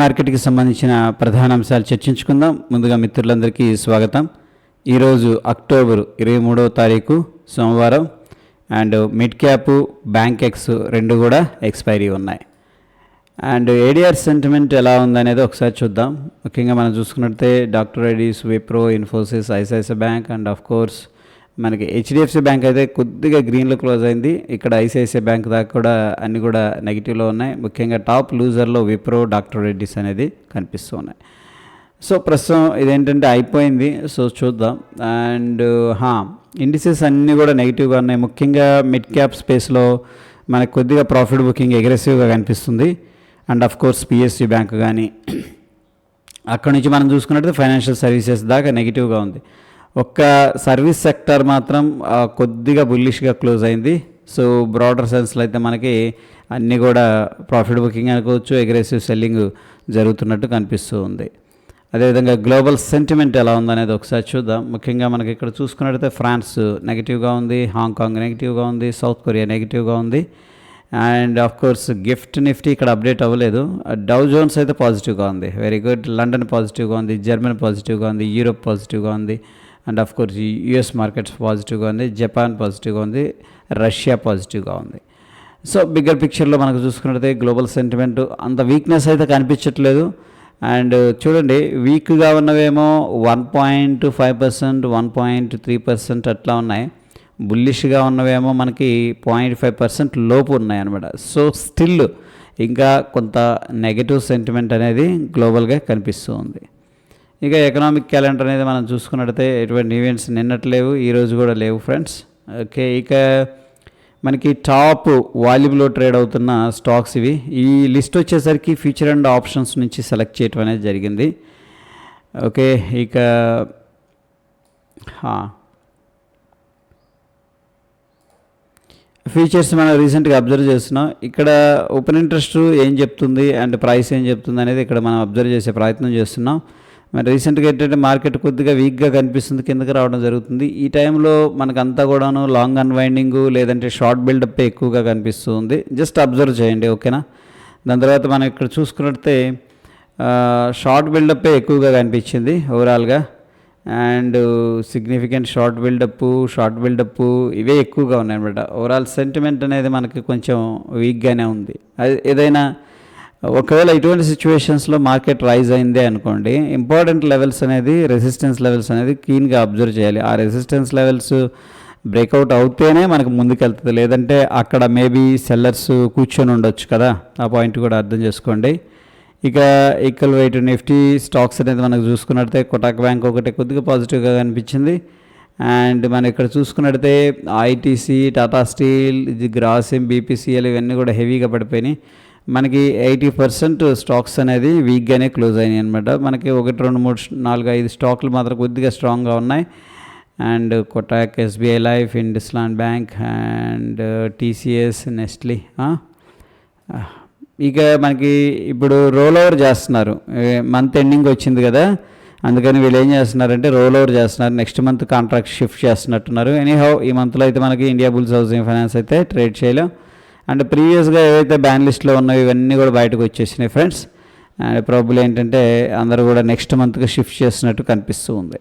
మార్కెట్కి సంబంధించిన ప్రధాన అంశాలు చర్చించుకుందాం. ముందుగా మిత్రులందరికీ స్వాగతం. ఈరోజు అక్టోబర్ 23వ తారీఖు సోమవారం and mid cap bank X రెండు కూడా ఎక్స్పైరీ ఉన్నాయి. అండ్ ఏడిఆర్ సెంటిమెంట్ ఎలా ఉందనేది ఒకసారి చూద్దాం. ముఖ్యంగా మనం చూసుకున్నట్లయితే doctor Reddy's, Wipro, Infosys, ICICI bank and of course మనకి హెచ్డిఎఫ్సి బ్యాంక్ అయితే కొద్దిగా గ్రీన్లో క్లోజ్ అయింది. ఇక్కడ ఐసిఐసిఐ బ్యాంక్ దాకా కూడా అన్నీ కూడా నెగిటివ్లో ఉన్నాయి. ముఖ్యంగా టాప్ లూజర్లో విప్రో, డాక్టర్ రెడ్డీస్ అనేది కనిపిస్తూ ఉన్నాయి. సో ప్రస్తుతం ఇదేంటంటే అయిపోయింది. సో చూద్దాం. అండ్ ఇండిసెస్ అన్నీ కూడా నెగిటివ్గా ఉన్నాయి. ముఖ్యంగా మిడ్ క్యాప్ స్పేస్లో మనకు కొద్దిగా ప్రాఫిట్ బుకింగ్ అగ్రెసివ్గా కనిపిస్తుంది. And of course PSC bank కానీ అక్కడి నుంచి మనం చూసుకున్నట్టు ఫైనాన్షియల్ సర్వీసెస్ దాకా నెగిటివ్గా ఉంది. ఒక్క సర్వీస్ సెక్టర్ మాత్రం కొద్దిగా బుల్లిష్గా క్లోజ్ అయింది. సో బ్రాడర్ సెన్స్లో అయితే మనకి అన్నీ కూడా ప్రాఫిట్ బుకింగ్ అనుకోవచ్చు, అగ్రెసివ్ సెల్లింగ్ జరుగుతున్నట్టు కనిపిస్తూ ఉంది. అదేవిధంగా గ్లోబల్ సెంటిమెంట్ ఎలా ఉందనేది ఒకసారి చూద్దాం. ముఖ్యంగా మనకి ఇక్కడ చూసుకున్నట్టయితే ఫ్రాన్స్ నెగిటివ్గా ఉంది, హాంకాంగ్ నెగిటివ్గా ఉంది, సౌత్ కొరియా నెగిటివ్గా ఉంది. And of course GIFT Nifty ఇక్కడ అప్డేట్ అవ్వలేదు. డౌ జోన్స్ అయితే పాజిటివ్గా ఉంది, వెరీ గుడ్. లండన్ పాజిటివ్గా ఉంది, జర్మనీ పాజిటివ్గా ఉంది, యూరోప్ పాజిటివ్గా ఉంది. And of course US markets పాజిటివ్గా ఉంది, జపాన్ పాజిటివ్గా ఉంది, రష్యా పాజిటివ్గా ఉంది. సో బిగ్గర్ పిక్చర్లో మనకు చూసుకున్నట్లయితే గ్లోబల్ సెంటిమెంట్ అంత వీక్నెస్ అయితే కనిపించట్లేదు. అండ్ చూడండి, వీక్గా ఉన్నవేమో 1.5%, 1.3% అట్లా ఉన్నాయి. బుల్లిష్గా ఉన్నవేమో మనకి 0.5% లోపు ఉన్నాయి అన్నమాట. సో స్టిల్ ఇంకా కొంత నెగటివ్ సెంటిమెంట్ అనేది గ్లోబల్గా కనిపిస్తూ ఉంది. ఇక ఎకనామిక్ క్యాలెండర్ అనేది మనం చూసుకున్నట్టయితే ఎటువంటి ఈవెంట్స్ నిన్నటి లేవు, ఈరోజు కూడా లేవు ఫ్రెండ్స్. ఓకే, ఇక మనకి టాప్ వాల్యూమ్లో ట్రేడ్ అవుతున్న స్టాక్స్ ఇవి. ఈ లిస్ట్ వచ్చేసరికి ఫ్యూచర్ అండ్ ఆప్షన్స్ నుంచి సెలెక్ట్ చేయడం అనేది జరిగింది. ఓకే, ఇక ఫీచర్స్ మనం రీసెంట్గా అబ్జర్వ్ చేస్తున్నాం. ఇక్కడ ఓపెన్ ఇంట్రెస్ట్ ఏం చెప్తుంది అండ్ ప్రైస్ ఏం చెప్తుంది అనేది ఇక్కడ మనం అబ్జర్వ్ చేసే ప్రయత్నం చేస్తున్నాం. మరి రీసెంట్గా ఏంటంటే మార్కెట్ కొద్దిగా వీక్గా కనిపిస్తుంది, కిందకి రావడం జరుగుతుంది. ఈ టైంలో మనకంతా కూడాను లాంగ్ అన్వైండింగ్ లేదంటే షార్ట్ బిల్డప్ ఎక్కువగా కనిపిస్తుంది. జస్ట్ అబ్జర్వ్ చేయండి, ఓకేనా. దాని తర్వాత మనం ఇక్కడ చూసుకున్నట్టే షార్ట్ బిల్డప్ ఎక్కువగా కనిపించింది ఓవరాల్గా. అండ్ సిగ్నిఫికెంట్ షార్ట్ బిల్డప్ ఇవే ఎక్కువగా ఉన్నాయన్నమాట. ఓవరాల్ సెంటిమెంట్ అనేది మనకి కొంచెం వీక్గానే ఉంది. అది ఏదైనా ఒకవేళ ఇటువంటి సిచ్యువేషన్స్లో మార్కెట్ రైజ్ అయిందే అనుకోండి, ఇంపార్టెంట్ లెవెల్స్ అనేది రెసిస్టెన్స్ లెవెల్స్ అనేది క్లీన్గా అబ్జర్వ్ చేయాలి. ఆ రెసిస్టెన్స్ లెవెల్స్ బ్రేక్అవుట్ అవుతేనే మనకు ముందుకెళ్తుంది, లేదంటే అక్కడ మేబీ సెల్లర్స్ కూర్చొని ఉండొచ్చు కదా. ఆ పాయింట్ కూడా అర్థం చేసుకోండి. ఇక ఈక్వల్ వెయిట్ నిఫ్టీ స్టాక్స్ అనేది మనకు చూసుకున్నట్టే కొటాక్ బ్యాంక్ ఒకటి కొద్దిగా పాజిటివ్గా కనిపించింది. అండ్ మనం ఇక్కడ చూసుకున్నట్టయితే ITC, Tata steel, Grasim, BPCL ఇవన్నీ కూడా హెవీగా పడిపోయినాయి. మనకి 80% స్టాక్స్ అనేది వీక్గానే క్లోజ్ అయినాయి అనమాట. మనకి 1, 2, 3, 4, 5 స్టాక్లు మాత్రం కొద్దిగా స్ట్రాంగ్గా ఉన్నాయి. And Kotak, SBI Life, IndusInd Bank and TCS, Nestle. ఇక మనకి ఇప్పుడు రోల్ ఓవర్ చేస్తున్నారు. మంత్ ఎండింగ్ వచ్చింది కదా, అందుకని వీళ్ళు ఏం చేస్తున్నారంటే రోల్ ఓవర్ చేస్తున్నారు. నెక్స్ట్ మంత్ కాంట్రాక్ట్ షిఫ్ట్ చేస్తున్నట్టున్నారు. ఎనీహౌ ఈ మంత్లో అయితే మనకి ఇండియా బుల్స్ హౌసింగ్ ఫైనాన్స్ అయితే ట్రేడ్ చేయలేం. అండ్ ప్రీవియస్గా ఏవైతే బ్యాన్ లిస్ట్లో ఉన్నాయో ఇవన్నీ కూడా బయటకు వచ్చేసినాయి ఫ్రెండ్స్. అండ్ ప్రాబ్లం ఏంటంటే అందరూ కూడా నెక్స్ట్ మంత్కి షిఫ్ట్ చేస్తున్నట్టు కనిపిస్తూ ఉంది.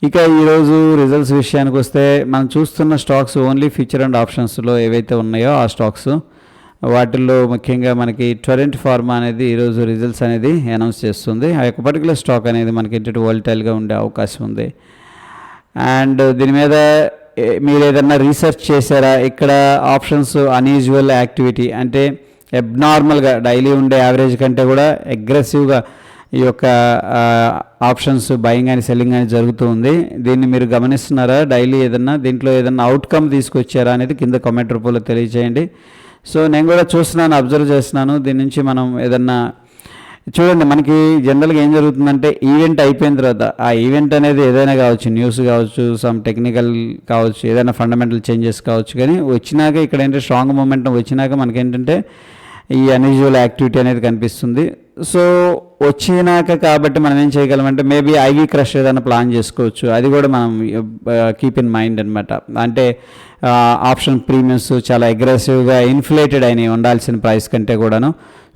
ఇక ఈరోజు రిజల్ట్స్ విషయానికి వస్తే మనం చూస్తున్న స్టాక్స్ ఓన్లీ ఫ్యూచర్ అండ్ ఆప్షన్స్లో ఏవైతే ఉన్నాయో ఆ స్టాక్స్, వాటిల్లో ముఖ్యంగా మనకి టొరెంట్ ఫార్మా అనేది ఈరోజు రిజల్ట్స్ అనేది అనౌన్స్ చేస్తుంది. ఆ యొక్క పర్టికులర్ స్టాక్ అనేది మనకి ఏంటంటే వాలటైల్గా ఉండే అవకాశం ఉంది. అండ్ దీని మీద మీరు ఏదన్నా రీసెర్చ్ చేశారా? ఇక్కడ ఆప్షన్స్ అన్యూజువల్ యాక్టివిటీ అంటే అబ్నార్మల్గా డైలీ ఉండే యావరేజ్ కంటే కూడా అగ్రెసివ్గా ఈ యొక్క ఆప్షన్స్ బయింగ్ కానీ సెల్లింగ్ కానీ జరుగుతూ ఉంది. దీన్ని మీరు గమనిస్తున్నారా? డైలీ దీంట్లో ఏదన్నా అవుట్కమ్ తీసుకొచ్చారా అనేది కింద కామెంట్ రూపంలో తెలియజేయండి. సో నేను కూడా చూస్తున్నాను, అబ్జర్వ్ చేస్తున్నాను. దీని నుంచి మనం ఏదన్నా చూడండి, మనకి జనరల్గా ఏం జరుగుతుందంటే ఈవెంట్ అయిపోయిన తర్వాత ఆ ఈవెంట్ అనేది ఏదైనా కావచ్చు, న్యూస్ కావచ్చు, సమ్ టెక్నికల్ కావచ్చు, ఏదైనా ఫండమెంటల్ చేంజెస్ కావచ్చు, కానీ వచ్చినాక ఇక్కడ ఏంటంటే స్ట్రాంగ్ మూమెంటం వచ్చినాక మనకేంటంటే ఈ అన్యూజువల్ యాక్టివిటీ అనేది కనిపిస్తుంది. సో వచ్చినాక కాబట్టి మనం ఏం చేయగలమంటే మేబీ ఐవీ క్రష్ ఏదైనా ప్లాన్ చేసుకోవచ్చు. అది కూడా మనం కీప్ ఇన్ మైండ్ అనమాట. అంటే ఆప్షన్ ప్రీమియమ్స్ చాలా అగ్రెసివ్గా ఇన్ఫ్లేటెడ్ అయినాయి ఉండాల్సిన ప్రైస్ కంటే కూడాను.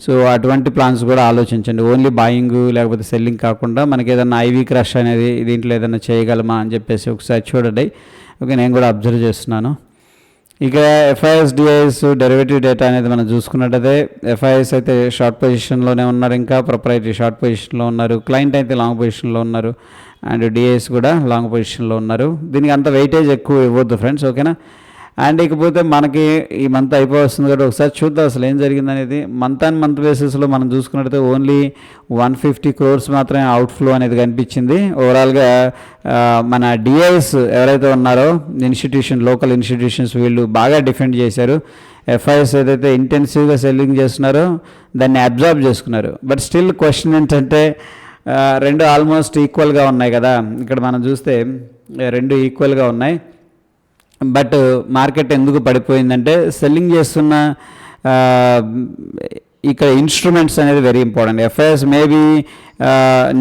సో అటువంటి ప్లాన్స్ కూడా ఆలోచించండి. ఓన్లీ బాయింగ్ లేకపోతే సెల్లింగ్ కాకుండా మనకి ఏదైనా ఐవీ క్రష్ అనేది దీంట్లో ఏదైనా చేయగలమా అని చెప్పేసి ఒకసారి చూడండి. ఓకే, నేను కూడా అబ్జర్వ్ చేస్తున్నాను. ఇక ఎఫ్ఐఎస్ డిఐఎస్ డెరివేటివ్ డేటా అనేది మనం చూసుకున్నట్టయితే ఎఫ్ఐఎస్ అయితే షార్ట్ పొజిషన్లోనే ఉన్నారు, ఇంకా ప్రొప్రైటరీ షార్ట్ పొజిషన్లో ఉన్నారు, క్లయింట్ అయితే లాంగ్ పొజిషన్లో ఉన్నారు, అండ్ డిఐఎస్ కూడా లాంగ్ పొజిషన్లో ఉన్నారు. దీనికి అంత వెయిటేజ్ ఎక్కువ ఇవ్వద్దు ఫ్రెండ్స్, ఓకేనా. అండ్ ఇకపోతే మనకి ఈ మంత్ అయిపోతుంది కాబట్టి ఒకసారి చూద్దాం అసలు ఏం జరిగిందనేది. మంత్ అండ్ మంత్ బేసిస్లో మనం చూసుకున్నట్టయితే ఓన్లీ 150 crores మాత్రమే అవుట్ఫ్లో అనేది కనిపించింది. ఓవరాల్గా మన డిఐఎస్ ఎవరైతే ఉన్నారో లోకల్ ఇన్స్టిట్యూషన్స్ వీళ్ళు బాగా డిఫెండ్ చేశారు. ఎఫ్ఐఎస్ ఏదైతే ఇంటెన్సివ్గా సెల్లింగ్ చేస్తున్నారో దాన్ని అబ్జర్వ్ చేసుకున్నారు. బట్ స్టిల్ క్వశ్చన్ ఏంటంటే రెండు ఆల్మోస్ట్ ఈక్వల్గా ఉన్నాయి కదా. ఇక్కడ మనం చూస్తే రెండు ఈక్వల్గా ఉన్నాయి. బట్ మార్కెట్ ఎందుకు పడిపోయిందంటే సెల్లింగ్ చేస్తున్న ఇక్కడ ఇన్స్ట్రుమెంట్స్ అనేది very important. FIs maybe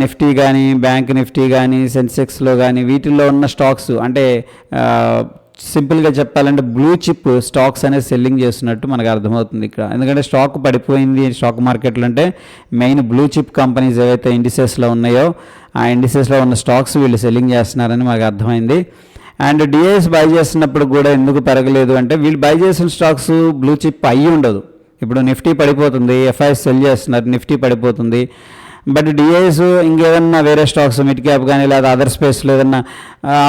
Nifty కానీ బ్యాంక్ నిఫ్టీ కానీ సెన్సెక్స్లో కానీ వీటిల్లో ఉన్న స్టాక్స్ అంటే సింపుల్గా చెప్పాలంటే బ్లూ చిప్ స్టాక్స్ అనేది సెల్లింగ్ చేస్తున్నట్టు మనకు అర్థమవుతుంది ఇక్కడ. ఎందుకంటే స్టాక్ పడిపోయింది స్టాక్ మార్కెట్లో అంటే మెయిన్ బ్లూ చిప్ కంపెనీస్ ఏవైతే ఇండిసెస్లో ఉన్నాయో ఆ ఇండిసెస్లో ఉన్న స్టాక్స్ వీళ్ళు సెల్లింగ్ చేస్తున్నారని మనకు అర్థమైంది. అండ్ డిఐఎస్ బై చేస్తున్నప్పుడు కూడా ఎందుకు పెరగలేదు అంటే వీళ్ళు బై చేసిన స్టాక్స్ బ్లూ చిప్ అయ్యి ఉండదు. ఇప్పుడు నిఫ్టీ పడిపోతుంది, ఎఫ్ఐఎస్ సెల్ చేస్తున్నారు, నిఫ్టీ పడిపోతుంది. బట్ డిఐఎస్ ఇంకేదన్నా వేరే స్టాక్స్ మిడ్ క్యాప్ కానీ లేదా అదర్ స్పేస్లో ఏదన్నా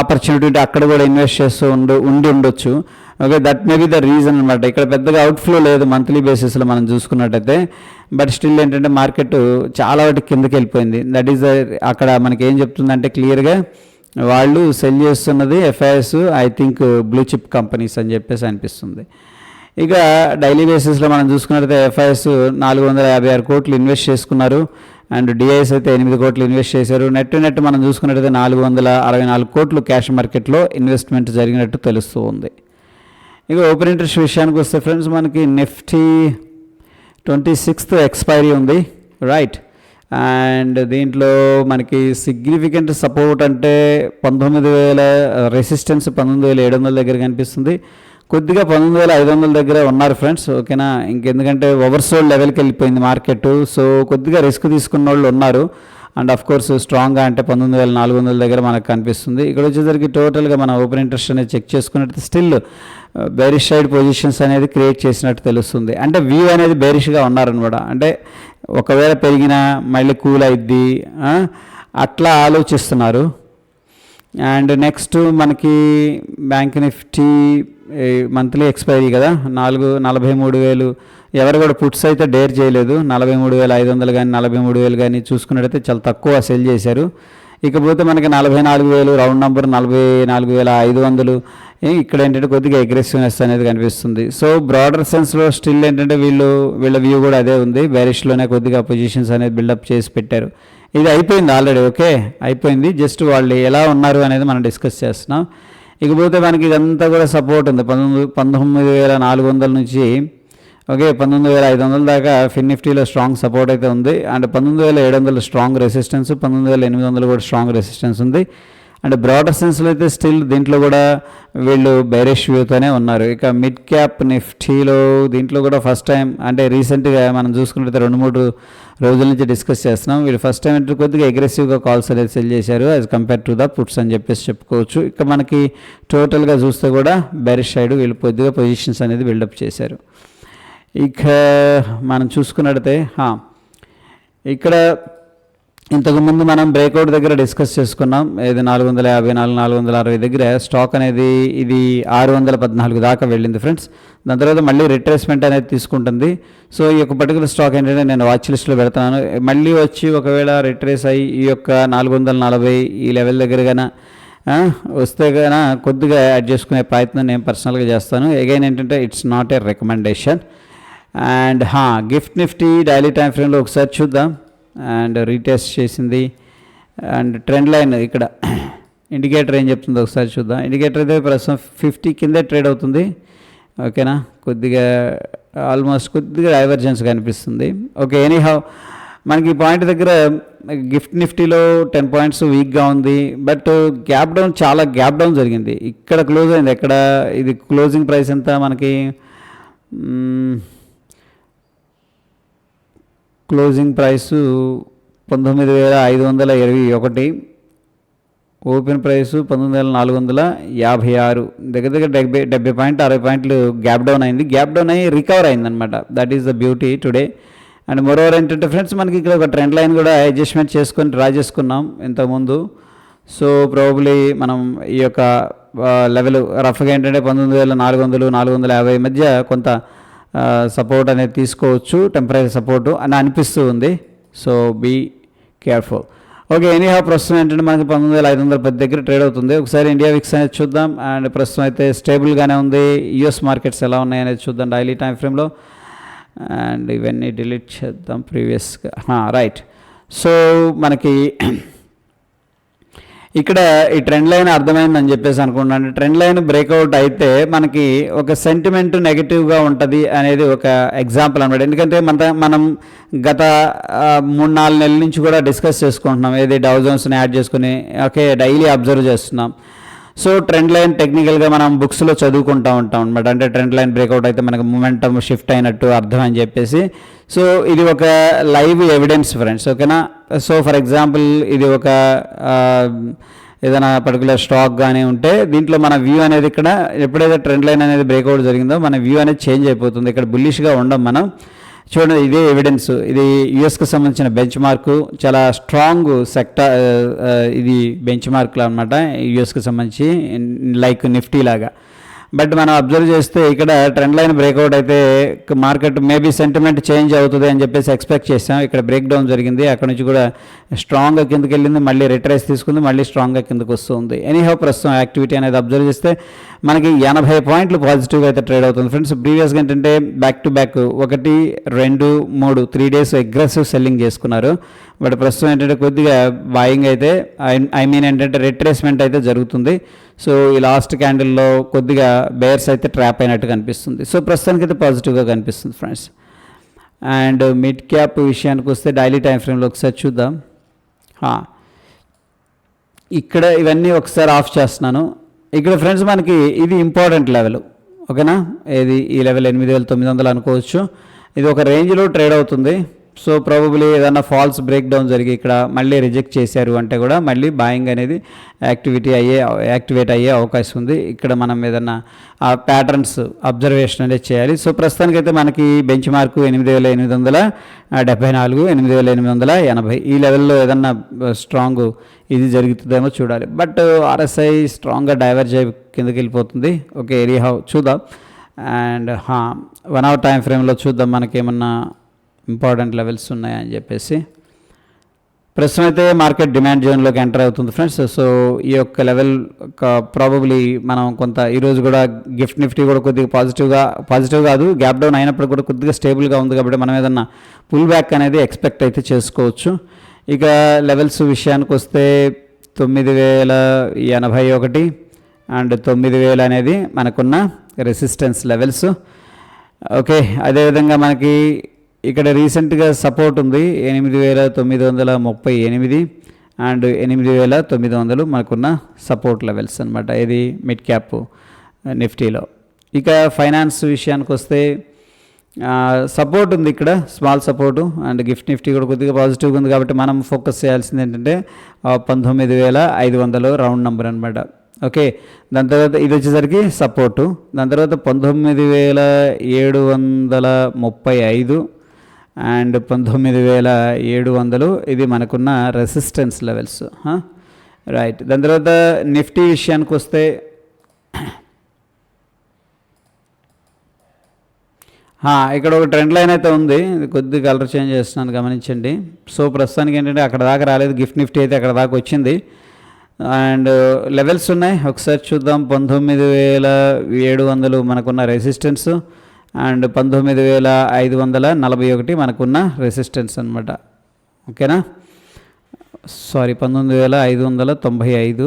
ఆపర్చునిటీ ఉంటే అక్కడ కూడా ఇన్వెస్ట్ చేస్తూ ఉండొచ్చు. Okay, that may be the reason అనమాట. ఇక్కడ పెద్దగా అవుట్ఫ్లో లేదు మంత్లీ బేసిస్లో మనం చూసుకున్నట్టయితే. బట్ స్టిల్ ఏంటంటే మార్కెట్ చాలా వాటికి కిందకి వెళ్ళిపోయింది. దట్ ఈస్ అక్కడ మనకి ఏం చెప్తుందంటే క్లియర్గా వాళ్ళు సెల్ చేస్తున్నది FIs I think blue chip companies అని చెప్పేసి అనిపిస్తుంది. ఇక డైలీ బేసిస్లో మనం చూసుకున్నట్లయితే ఎఫ్ఐఎస్ 456 కోట్లు ఇన్వెస్ట్ చేసుకున్నారు అండ్ డిఐఎస్ అయితే 8 కోట్లు ఇన్వెస్ట్ చేశారు. నెట్ మనం చూసుకున్నట్లయితే 464 కోట్లు క్యాష్ మార్కెట్లో ఇన్వెస్ట్మెంట్ జరిగినట్టు తెలుస్తూ ఉంది. ఇక ఓపెన్ ఇంట్రెస్ట్ విషయానికి వస్తే ఫ్రెండ్స్ మనకి నిఫ్టీ 26th ఎక్స్పైరీ ఉంది, రైట్. అండ్ దీంట్లో మనకి సిగ్నిఫికెంట్ సపోర్ట్ అంటే 19,000 రెసిస్టెన్స్ 19,700 దగ్గర కనిపిస్తుంది. కొద్దిగా 19,500 దగ్గర ఉన్నారు ఫ్రెండ్స్, ఓకేనా. ఇంకెందుకంటే ఓవర్సోల్డ్ లెవెల్కి వెళ్ళిపోయింది మార్కెట్. సో కొద్దిగా రిస్క్ తీసుకున్న వాళ్ళు ఉన్నారు. అండ్ ఆఫ్ కోర్స్ స్ట్రాంగ్గా అంటే 19,400 దగ్గర మనకు కనిపిస్తుంది. ఇక్కడ వచ్చేసరికి టోటల్గా మన ఓపెన్ ఇంట్రెస్ట్ అనేది చెక్ చేసుకున్నట్టు స్టిల్ బేరిష్ సైడ్ పొజిషన్స్ అనేది క్రియేట్ చేసినట్టు తెలుస్తుంది. అంటే వ్యూ అనేది బేరిష్గా ఉన్నారనమాట. అంటే ఒకవేళ పెరిగినా మళ్ళీ కూల్ అయిద్ది అట్లా ఆలోచిస్తున్నారు. అండ్ నెక్స్ట్ మనకి బ్యాంక్ నిఫ్టీ మంత్లీ ఎక్స్పైరీ కదా, 43,000. ఎవరు కూడా పుట్స్ అయితే డేర్ చేయలేదు. 43,500 కానీ 43,000 కానీ చూసుకున్నట్టయితే చాలా తక్కువ సెల్ చేశారు. ఇకపోతే మనకి 44,000 రౌండ్ నెంబర్ 44,500. ఇక్కడ ఏంటంటే కొద్దిగా అగ్రెసివ్నెస్ అనేది కనిపిస్తుంది. సో బ్రాడర్ సెన్స్లో స్టిల్ ఏంటంటే వీళ్ళ వ్యూ కూడా అదే ఉంది. బేరిష్లోనే కొద్దిగా పొజిషన్స్ అనేది బిల్డప్ చేసి పెట్టారు. ఇది అయిపోయింది ఆల్రెడీ, ఓకే అయిపోయింది. జస్ట్ వాళ్ళు ఎలా ఉన్నారు అనేది మనం డిస్కస్ చేస్తున్నాం. ఇకపోతే మనకి ఇదంతా కూడా సపోర్ట్ ఉంది 19,400 నుంచి ఓకే 19,500 దాకా ఫిన్ నిఫ్టీలో స్ట్రాంగ్ సపోర్ట్ అయితే ఉంది. అండ్ 19,700 స్ట్రాంగ్ రెసిస్టెన్స్, 19,800 కూడా స్ట్రాంగ్ రెసిస్టెన్స్ ఉంది. అండ్ బ్రాడర్ సెన్స్లో అయితే స్టిల్ దీంట్లో కూడా వీళ్ళు బేరిష్ వ్యూతోనే ఉన్నారు. ఇక మిడ్ క్యాప్ నిఫ్టీలో దీంట్లో కూడా ఫస్ట్ టైం అంటే రీసెంట్గా మనం చూసుకున్నట్లయితే 2-3 రోజుల నుంచి డిస్కస్ చేస్తున్నాం. వీళ్ళు ఫస్ట్ టైం అంటే కొద్దిగా అగ్రెసివ్గా కాల్స్ అనేది సెల్ చేశారు as compare to the puts అని చెప్పేసి చెప్పుకోవచ్చు. ఇక మనకి టోటల్గా చూస్తే కూడా బేరిష్ సైడ్ వీళ్ళు కొద్దిగా పొజిషన్స్ అనేది బిల్డప్ చేశారు. ఇక మనం చూసుకున్నట్టయితే ఇక్కడ ఇంతకుముందు మనం బ్రేక్అవుట్ దగ్గర డిస్కస్ చేసుకున్నాం. ఇది 454, 460 దగ్గర స్టాక్ అనేది ఇది 614 దాకా వెళ్ళింది ఫ్రెండ్స్. దాని తర్వాత మళ్ళీ రిట్రేస్మెంట్ అనేది తీసుకుంటుంది. సో ఈ యొక్క పర్టికులర్ స్టాక్ ఏంటంటే నేను వాచ్ లిస్ట్లో పెడుతున్నాను. మళ్ళీ వచ్చి ఒకవేళ రిట్రేస్ అయ్యి ఈ యొక్క 440 ఈ లెవెల్ దగ్గర కన్నా వస్తే కన్నా కొద్దిగా యాడ్ చేసుకునే ప్రయత్నం నేను పర్సనల్గా చేస్తాను. అగైన్ ఏంటంటే it's not a recommendation. And gift Nifty daily time ఫ్రేమ్లో ఒకసారి చూద్దాం. అండ్ రీటెస్ట్ చేసింది. అండ్ ట్రెండ్ లైన్ ఇక్కడ ఇండికేటర్ ఏం చెప్తుందో ఒకసారి చూద్దాం. ఇండికేటర్ అయితే ప్రస్తుతం 50 కిందే ట్రేడ్ అవుతుంది, ఓకేనా. కొద్దిగా ఆల్మోస్ట్ కొద్దిగా డైవర్జెన్స్ కనిపిస్తుంది. ఓకే ఎనీహౌ మనకి ఈ పాయింట్ దగ్గర గిఫ్ట్ నిఫ్టీలో 10 పాయింట్స్ వీక్గా ఉంది, బట్ గ్యాప్ డౌన్, చాలా గ్యాప్ డౌన్ జరిగింది. ఇక్కడ క్లోజ్ అయింది, ఎక్కడ ఇది క్లోజింగ్ ప్రైస్ ఎంత మనకి, క్లోజింగ్ ప్రైసు 19,521, ఓపెన్ ప్రైసు 19,456, దగ్గర దగ్గర 70 పాయింట్ 60 పాయింట్లు గ్యాప్ డౌన్ అయింది. గ్యాప్ డౌన్ అయ్యి రికవర్ అయిందనమాట. That is the beauty today. And moreover ఏంటంటే ఫ్రెండ్స్, మనకి ఇక్కడ ఒక ట్రెండ్ లైన్ కూడా అడ్జస్ట్మెంట్ చేసుకొని డ్రా చేసుకున్నాం ఇంతకుముందు. సో ప్రాబబ్లీ మనం ఈ యొక్క లెవెల్ రఫ్గా ఏంటంటే 19,400 450 మధ్య కొంత సపోర్ట్ అనేది తీసుకోవచ్చు, టెంపరీ సపోర్టు అని అనిపిస్తూ ఉంది. So be careful. Okay, anyhow ప్రస్తుతం ఏంటంటే మనకి 19,510 దగ్గర ట్రేడ్ అవుతుంది. ఒకసారి ఇండియా విక్స్ అనేది చూద్దాం. అండ్ ప్రస్తుతం అయితే స్టేబుల్గానే ఉంది. యూఎస్ మార్కెట్స్ ఎలా ఉన్నాయనేది చూద్దాం డైలీ టైం ఫ్రేమ్లో. అండ్ ఇవన్నీ డిలీట్ చేద్దాం ప్రీవియస్గా. రైట్. సో మనకి ఇక్కడ ఈ ట్రెండ్ లైన్ అర్థమైందని చెప్పేసి అనుకుంటున్నాను. ట్రెండ్ లైన్ బ్రేక్అవుట్ అయితే మనకి ఒక సెంటిమెంట్ నెగిటివ్గా ఉంటుంది అనేది ఒక ఎగ్జాంపుల్ అనమాట. ఎందుకంటే మనం గత 3-4 నెలల నుంచి కూడా డిస్కస్ చేసుకుంటున్నాం, ఏది డౌ జోన్స్ని యాడ్ చేసుకుని ఓకే డైలీ అబ్జర్వ్ చేస్తున్నాం. సో ట్రెండ్ లైన్ టెక్నికల్గా మనం బుక్స్లో చదువుకుంటూ ఉంటాం అనమాట. అంటే ట్రెండ్ లైన్ బ్రేక్అవుట్ అయితే మనకు మూమెంటమ్ షిఫ్ట్ అయినట్టు అర్థం అని చెప్పేసి. సో ఇది ఒక లైవ్ ఎవిడెన్స్ ఫ్రెండ్స్, ఓకేనా. సో ఫర్ ఎగ్జాంపుల్ ఇది ఒక ఏదైనా పర్టికులర్ స్టాక్ కానీ ఉంటే దీంట్లో మన వ్యూ అనేది ఇక్కడ ఎప్పుడైతే ట్రెండ్ లైన్ అనేది బ్రేక్అవుట్ జరిగిందో మన వ్యూ అనేది చేంజ్ అయిపోతుంది. ఇక్కడ బుల్లిష్గా ఉండం మనం. చూడండి, ఇదే ఎవిడెన్స్. ఇది యుఎస్కి సంబంధించిన బెంచ్ మార్కు, చాలా స్ట్రాంగ్ ఇది బెంచ్ మార్క్లు అనమాట యుఎస్కి సంబంధించి, లైక్ నిఫ్టీ లాగా. బట్ మనం అబ్జర్వ్ చేస్తే ఇక్కడ ట్రెండ్ లైన్ బ్రేక్అవుట్ అయితే మార్కెట్ మేబీ సెంటిమెంట్ చేంజ్ అవుతుంది అని చెప్పేసి ఎక్స్పెక్ట్ చేసాం. ఇక్కడ బ్రేక్ డౌన్ జరిగింది, అక్కడ నుంచి కూడా స్ట్రాంగ్గా కిందకి వెళ్ళింది, మళ్ళీ రిట్రేస్ తీసుకుంది, మళ్ళీ స్ట్రాంగ్గా కిందకు వస్తుంది. ఎనీహౌ ప్రస్తుతం యాక్టివిటీ అనేది అబ్జర్వ్ చేస్తే మనకి 80 పాయింట్లు పాజిటివ్గా అయితే ట్రేడ్ అవుతుంది ఫ్రెండ్స్. ప్రీవియస్గా ఏంటంటే back to back 1 2 3 3 days aggressive selling చేసుకున్నారు. బట్ ప్రస్తుతం ఏంటంటే కొద్దిగా బాయింగ్ అయితే ఐ మీన్ ఏంటంటే రిట్రేస్మెంట్ అయితే జరుగుతుంది. సో ఈ లాస్ట్ క్యాండిల్లో కొద్దిగా బేర్స్ అయితే ట్రాప్ అయినట్టు కనిపిస్తుంది. సో ప్రస్తుతానికి అయితే పాజిటివ్గా కనిపిస్తుంది ఫ్రెండ్స్. అండ్ మిడ్ క్యాప్ విషయానికి వస్తే డైలీ టైం ఫ్రేమ్లో ఒకసారి చూద్దాం. ఇక్కడ ఇవన్నీ ఒకసారి ఆఫ్ చేస్తున్నాను. ఇక్కడ ఫ్రెండ్స్ మనకి ఇది ఇంపార్టెంట్ లెవెల్, ఓకేనా. ఇది ఈ లెవెల్ 8,900 అనుకోవచ్చు. ఇది ఒక రేంజ్లో ట్రేడ్ అవుతుంది. సో ప్రాబబ్లీ ఏదన్నా ఫాల్స్ బ్రేక్ డౌన్ జరిగి ఇక్కడ మళ్ళీ రిజెక్ట్ చేశారు అంటే కూడా మళ్ళీ బాయింగ్ అనేది యాక్టివేట్ అయ్యే అవకాశం ఉంది. ఇక్కడ మనం ఏదన్నా ఆ ప్యాటర్న్స్ అబ్జర్వేషన్ అనేది చేయాలి. సో ప్రస్తుతానికైతే మనకి బెంచ్ మార్కు 8,874, 8,880 ఈ లెవెల్లో ఏదన్నా స్ట్రాంగ్ ఇది జరుగుతుందేమో చూడాలి. బట్ ఆర్ఎస్ఐ స్ట్రాంగ్గా డైవర్జ్ అయ్యి కిందకి వెళ్ళిపోతుంది. ఓకే, ఎనీహౌ చూద్దాం. అండ్ 1 అవర్ టైం ఫ్రేమ్లో చూద్దాం మనకేమన్నా ఇంపార్టెంట్ లెవెల్స్ ఉన్నాయని చెప్పేసి. ప్రస్తుతం అయితే మార్కెట్ డిమాండ్ జోన్లోకి ఎంటర్ అవుతుంది ఫ్రెండ్స్. సో ఈ యొక్క లెవెల్ ప్రాబబ్లీ మనం కొంత ఈరోజు కూడా గిఫ్ట్ నిఫ్టీ కూడా కొద్దిగా పాజిటివ్ కాదు, గ్యాప్ డౌన్ అయినప్పుడు కూడా కొద్దిగా స్టేబుల్గా ఉంది. కాబట్టి మనం ఏదన్నా పుల్ బ్యాక్ అనేది ఎక్స్పెక్ట్ అయితే చేసుకోవచ్చు. ఇక లెవెల్స్ విషయానికి వస్తే 9,081 అండ్ 9,000 అనేది మనకున్న రెసిస్టెన్స్ లెవెల్స్. ఓకే, అదేవిధంగా మనకి ఇక్కడ రీసెంట్గా సపోర్ట్ ఉంది 8,938 అండ్ 8,900 మనకున్న సపోర్ట్ లెవెల్స్ అనమాట. ఇది మిడ్ క్యాప్ నిఫ్టీలో. ఇక ఫైనాన్స్ విషయానికి వస్తే సపోర్ట్ ఉంది ఇక్కడ, small support. And gift Nifty కూడా కొద్దిగా పాజిటివ్గా ఉంది. కాబట్టి మనం ఫోకస్ చేయాల్సింది ఏంటంటే 19,500 రౌండ్ నెంబర్ అనమాట. ఓకే, దాని తర్వాత ఇది వచ్చేసరికి సపోర్టు. దాని తర్వాత 19,735 అండ్ 19,700 ఇది మనకున్న రెసిస్టెన్స్ లెవెల్స్. రైట్. దాని తర్వాత నిఫ్టీ విషయానికి వస్తే ఇక్కడ ఒక ట్రెండ్ లైన్ అయితే ఉంది. ఇది కొద్దిగా కలర్ చేంజ్ చేస్తున్నాను, గమనించండి. సో ప్రస్తుతానికి ఏంటంటే అక్కడ దాకా రాలేదు, గిఫ్ట్ నిఫ్టీ అయితే అక్కడ దాకా వచ్చింది. అండ్ లెవెల్స్ ఉన్నాయి, ఒకసారి చూద్దాం. 19,700 మనకున్న రెసిస్టెన్స్ అండ్ 19,541 మనకున్న రెసిస్టెన్స్ అనమాట. ఓకేనా, సారీ 19,595.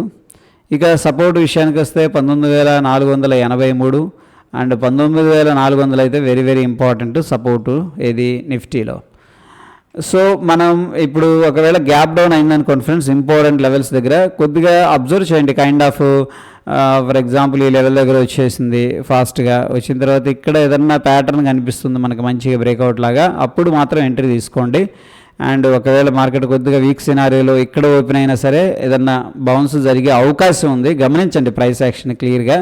ఇక సపోర్ట్ విషయానికి వస్తే 19,483 అండ్ 19,400 అయితే వెరీ వెరీ ఇంపార్టెంట్ సపోర్టు ఇది నిఫ్టీలో. సో మనం ఇప్పుడు ఒకవేళ గ్యాప్ డౌన్ అయిందనుకోండి ఫ్రెండ్స్, ఇంపార్టెంట్ లెవెల్స్ దగ్గర కొద్దిగా అబ్జర్వ్ చేయండి. కైండ్ ఆఫ్ ఫర్ ఎగ్జాంపుల్ ఈ లెవెల్ దగ్గర వచ్చేసింది, ఫాస్ట్గా వచ్చిన తర్వాత ఇక్కడ ఏదన్నా ప్యాటర్న్ కనిపిస్తుంది మనకు మంచిగా బ్రేక్అవుట్ లాగా, అప్పుడు మాత్రం ఎంట్రీ తీసుకోండి. అండ్ ఒకవేళ మార్కెట్ కొద్దిగా వీక్ సినారియోలో ఇక్కడ ఓపెన్ అయినా సరే ఏదన్నా బౌన్స్ జరిగే అవకాశం ఉంది, గమనించండి ప్రైస్ యాక్షన్ క్లియర్గా.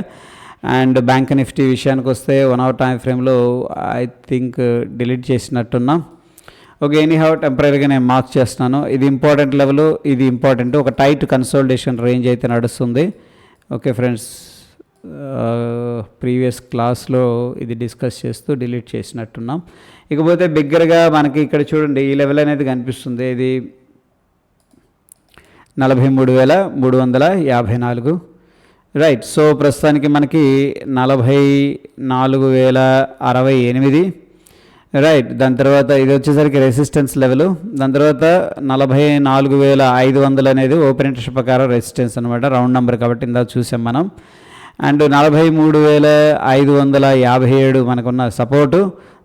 అండ్ బ్యాంక్ నిఫ్టీ విషయానికి వస్తే 1 hour టైం ఫ్రేమ్లో ఐ థింక్ డిలీట్ చేసినట్టున్నాం. ఓకే, ఎనీహౌ టెంపరీగా నేను మార్క్ చేస్తున్నాను. ఇది ఇంపార్టెంట్ లెవెల్, ఇది ఇంపార్టెంట్, ఒక టైట్ కన్సోలిడేషన్ రేంజ్ అయితే నడుస్తుంది. ఓకే ఫ్రెండ్స్, ప్రీవియస్ క్లాస్లో ఇది డిస్కస్ చేస్తూ డిలీట్ చేసినట్టున్నాం. ఇకపోతే బిగ్గరగా మనకి ఇక్కడ చూడండి ఈ లెవెల్ అనేది కనిపిస్తుంది, ఇది 43,354 రైట్. సో ప్రస్తుతానికి మనకి 44,068 రైట్. దాని తర్వాత ఇది వచ్చేసరికి రెసిస్టెన్స్ లెవెల్, దాని తర్వాత 44,500 అనేది ఓపెన్ ఇంట్రెస్ట్ ప్రకారం రెసిస్టెన్స్ అనమాట, రౌండ్ నెంబర్ కాబట్టి ఇందాక చూసాం మనం. అండ్ 43,557 మనకున్న సపోర్టు,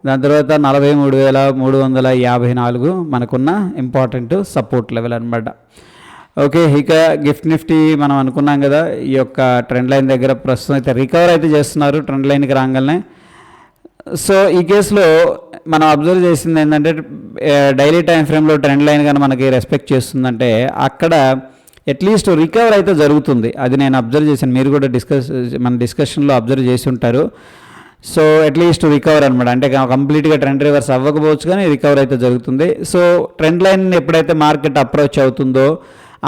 దాని తర్వాత 43,354 మనకున్న ఇంపార్టెంట్ సపోర్ట్ లెవెల్ అనమాట. ఓకే, ఇక గిఫ్ట్ నిఫ్టీ మనం అనుకున్నాం కదా, ఈ యొక్క ట్రెండ్ లైన్ దగ్గర ప్రస్తుతం అయితే రికవర్ అయితే చేస్తున్నారు ట్రెండ్ లైన్కి రాగానే. సో ఈ కేసులో మనం అబ్జర్వ్ చేసింది ఏంటంటే డైలీ టైం ఫ్రేమ్లో ట్రెండ్ లైన్ కానీ మనకి రెస్పెక్ట్ చేస్తుందంటే అక్కడ అట్లీస్ట్ రికవర్ అయితే జరుగుతుంది. అది నేను అబ్జర్వ్ చేశాను, మీరు కూడా మన డిస్కషన్లో అబ్జర్వ్ చేసి ఉంటారు. సో అట్లీస్ట్ రికవర్ అనమాట, అంటే కంప్లీట్గా ట్రెండ్ రివర్స్ అవ్వకపోవచ్చు కానీ రికవర్ అయితే జరుగుతుంది. సో ట్రెండ్ లైన్ ఎప్పుడైతే మార్కెట్ అప్రోచ్ అవుతుందో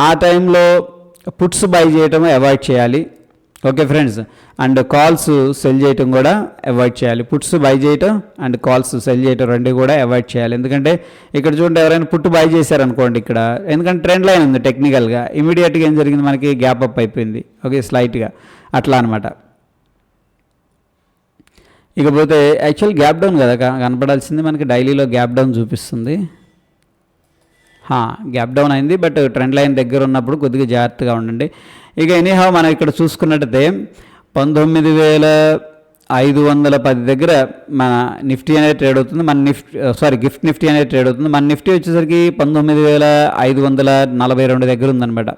ఆ టైంలో పుట్స్ బై చేయటం అవాయిడ్ చేయాలి. Okay friends, and calls cell చేయటం కూడా అవాయిడ్ చేయాలి. పుట్స్ బై చేయటం అండ్ కాల్స్ సెల్ చేయటం రెండు కూడా అవాయిడ్ చేయాలి. ఎందుకంటే ఇక్కడ చూడండి ఎవరైనా పుట్టు బై చేశారనుకోండి ఇక్కడ, ఎందుకంటే ట్రెండ్ లైన్ ఉంది టెక్నికల్గా, ఇమీడియట్గా ఏం జరిగింది మనకి గ్యాప్ అప్ అయిపోయింది. ఓకే, స్లైట్గా అట్లా అనమాట. ఇకపోతే యాక్చువల్ గ్యాప్ డౌన్ కదా కనపడాల్సింది, మనకి డైలీలో గ్యాప్ డౌన్ చూపిస్తుంది. గ్యాప్ డౌన్ అయింది, బట్ ట్రెండ్ లైన్ దగ్గర ఉన్నప్పుడు కొద్దిగా జాగ్రత్తగా ఉండండి. ఇక ఎనీహౌ మనం ఇక్కడ చూసుకున్నట్టయితే 19,510 దగ్గర మన నిఫ్టీ అనేది ట్రేడ్ అవుతుంది. మన గిఫ్ట్ నిఫ్టీ అనేది ట్రేడ్ అవుతుంది. మన నిఫ్టీ వచ్చేసరికి 19,542 దగ్గర ఉందన్నమాట.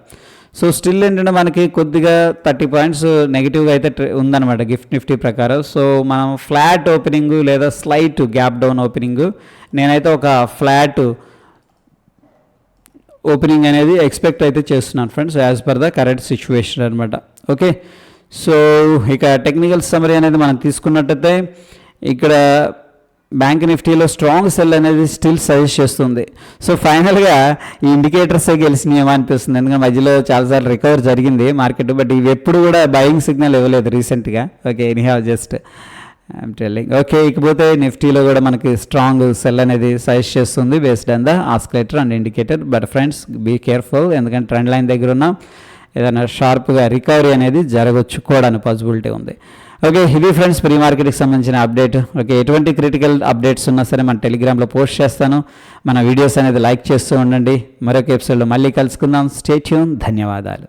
సో స్టిల్ ఏంటంటే మనకి కొద్దిగా 30 పాయింట్స్ నెగిటివ్గా అయితే ఉందన్నమాట గిఫ్ట్ నిఫ్టీ ప్రకారం. సో మనం ఫ్లాట్ ఓపెనింగ్ లేదా స్లైట్ గ్యాప్ డౌన్ ఓపెనింగ్, నేనైతే ఒక ఫ్లాట్ ఓపెనింగ్ అనేది ఎక్స్పెక్ట్ అయితే చేస్తున్నాను friends, as per the current situation అనమాట. ఓకే, సో ఇక టెక్నికల్ సమరీ అనేది మనం తీసుకున్నట్టయితే ఇక్కడ బ్యాంక్ నిఫ్టీలో స్ట్రాంగ్ సెల్ అనేది స్టిల్ సజెస్ట్ చేస్తుంది. సో ఫైనల్గా ఈ ఇండికేటర్సే గెలిచినాయేమో అనిపిస్తుంది, ఎందుకంటే మధ్యలో చాలాసార్లు రికవర్ జరిగింది మార్కెట్, బట్ ఇవి ఎప్పుడు కూడా బయింగ్ సిగ్నల్ ఇవ్వలేదు రీసెంట్గా. Okay, anyhow just I'm telling. Okay, ఇకపోతే నిఫ్టీలో కూడా మనకి స్ట్రాంగ్ సెల్ అనేది సజెస్ట్ చేస్తుంది based on the oscillator and indicator. But friends be careful, ఎందుకంటే ట్రెండ్ లైన్ దగ్గర ఉన్న ఏదైనా షార్ప్గా రికవరీ అనేది జరగవచ్చు కూడా అని పాసిబిలిటీ ఉంది. ఓకే, ఇది ఫ్రెండ్స్ ప్రీ మార్కెట్కి సంబంధించిన అప్డేట్. ఓకే, ఎటువంటి క్రిటికల్ అప్డేట్స్ ఉన్నా సరే మన టెలిగ్రామ్లో పోస్ట్ చేస్తాను. మన వీడియోస్ అనేది లైక్ చేస్తూ ఉండండి. మరొక ఎపిసోడ్లో మళ్ళీ కలుసుకుందాం. Stay tune. ధన్యవాదాలు.